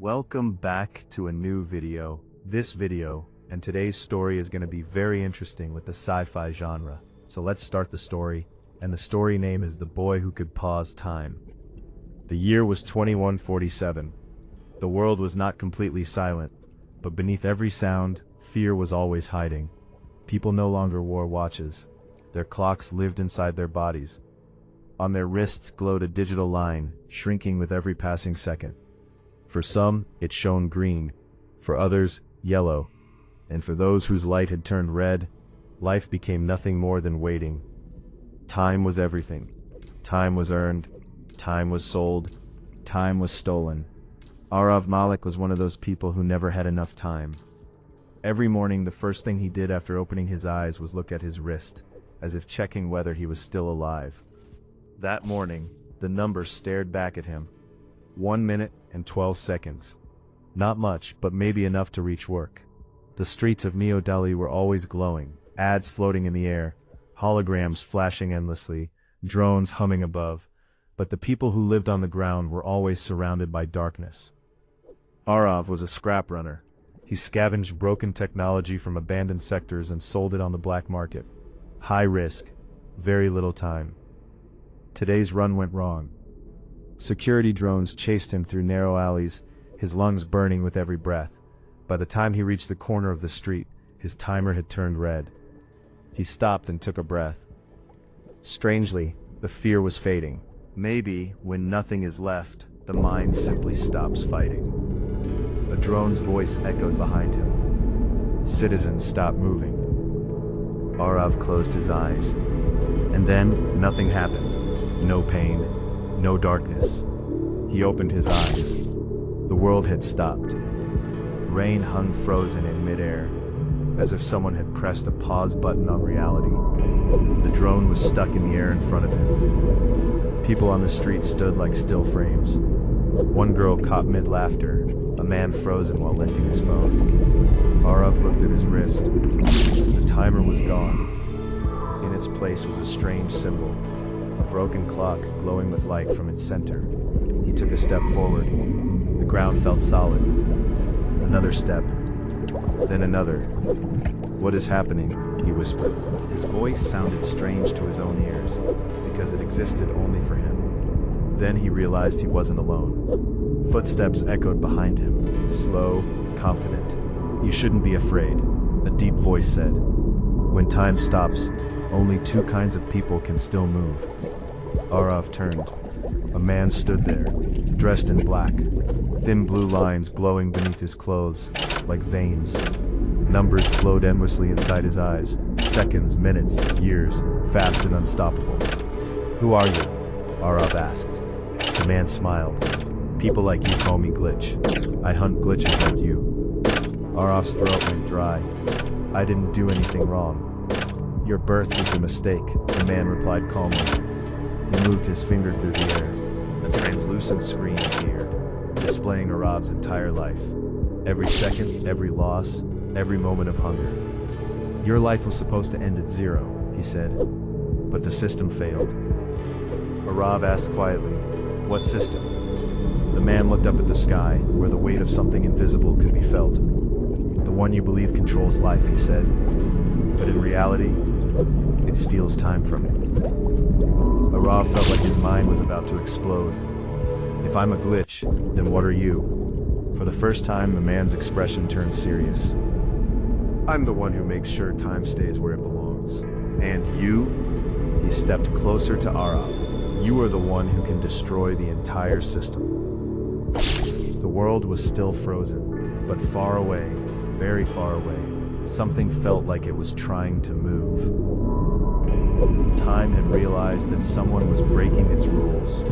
Welcome back to a new video. This video and today's story is going to be very interesting with the sci-fi genre. So let's start the story, and the story name is The Boy Who Could Pause Time. The year was 2147. The world was not completely silent, but beneath every sound, fear was always hiding. People no longer wore watches. Their clocks lived inside their bodies. On their wrists glowed a digital line, shrinking with every passing second. For some, it shone green, for others, yellow, and for those whose light had turned red, life became nothing more than waiting. Time was everything. Time was earned, time was sold, time was stolen. Arav Malik was one of those people who never had enough time. Every morning, the first thing he did after opening his eyes was look at his wrist, as if checking whether he was still alive. That morning, the number stared back at him. 1 minute and 12 seconds. Not much, but maybe enough to reach work. The streets of New Delhi were always glowing, ads floating in the air, holograms flashing endlessly, drones humming above, but the people who lived on the ground were always surrounded by darkness. Arav was a scrap runner. He scavenged broken technology from abandoned sectors and sold it on the black market. High risk, very little time. Today's run went wrong. Security drones chased him through narrow alleys, his lungs burning with every breath. By the time he reached the corner of the street, his timer had turned red. He stopped and took a breath. Strangely, the fear was fading. Maybe, when nothing is left, the mind simply stops fighting. A drone's voice echoed behind him. "Citizens, stop moving." Arav closed his eyes. And then, nothing happened. No pain. No darkness. He opened his eyes. The world had stopped. Rain hung frozen in midair, as if someone had pressed a pause button on reality. The drone was stuck in the air in front of him. People on the street stood like still frames. One girl caught mid-laughter, a man frozen while lifting his phone. Arav looked at his wrist. The timer was gone. In its place was a strange symbol. A broken clock glowing with light from its center. He took a step forward. The ground felt solid. Another step. Then another. "What is happening?" he whispered. His voice sounded strange to his own ears, because it existed only for him. Then he realized he wasn't alone. Footsteps echoed behind him, slow, confident. "You shouldn't be afraid," a deep voice said. "When time stops, only two kinds of people can still move." Arav turned. A man stood there, dressed in black, thin blue lines glowing beneath his clothes, like veins. Numbers flowed endlessly inside his eyes, seconds, minutes, years, fast and unstoppable. "Who are you?" Arav asked. The man smiled. "People like you call me Glitch. I hunt glitches like you." Arav's throat went dry. "I didn't do anything wrong." "Your birth was a mistake," the man replied calmly. He moved his finger through the air. A translucent screen appeared, displaying Arav's entire life. Every second, every loss, every moment of hunger. "Your life was supposed to end at 0, he said. "But the system failed." Arav asked quietly, "What system?" The man looked up at the sky, where the weight of something invisible could be felt. "The one you believe controls life," he said. "But in reality, it steals time from it." Arav felt like his mind was about to explode. "If I'm a glitch, then what are you?" For the first time, the man's expression turned serious. "I'm the one who makes sure time stays where it belongs." "And you?" He stepped closer to Arav. "You are the one who can destroy the entire system." The world was still frozen, but far away, very far away, something felt like it was trying to move. Time had realized that someone was breaking its rules.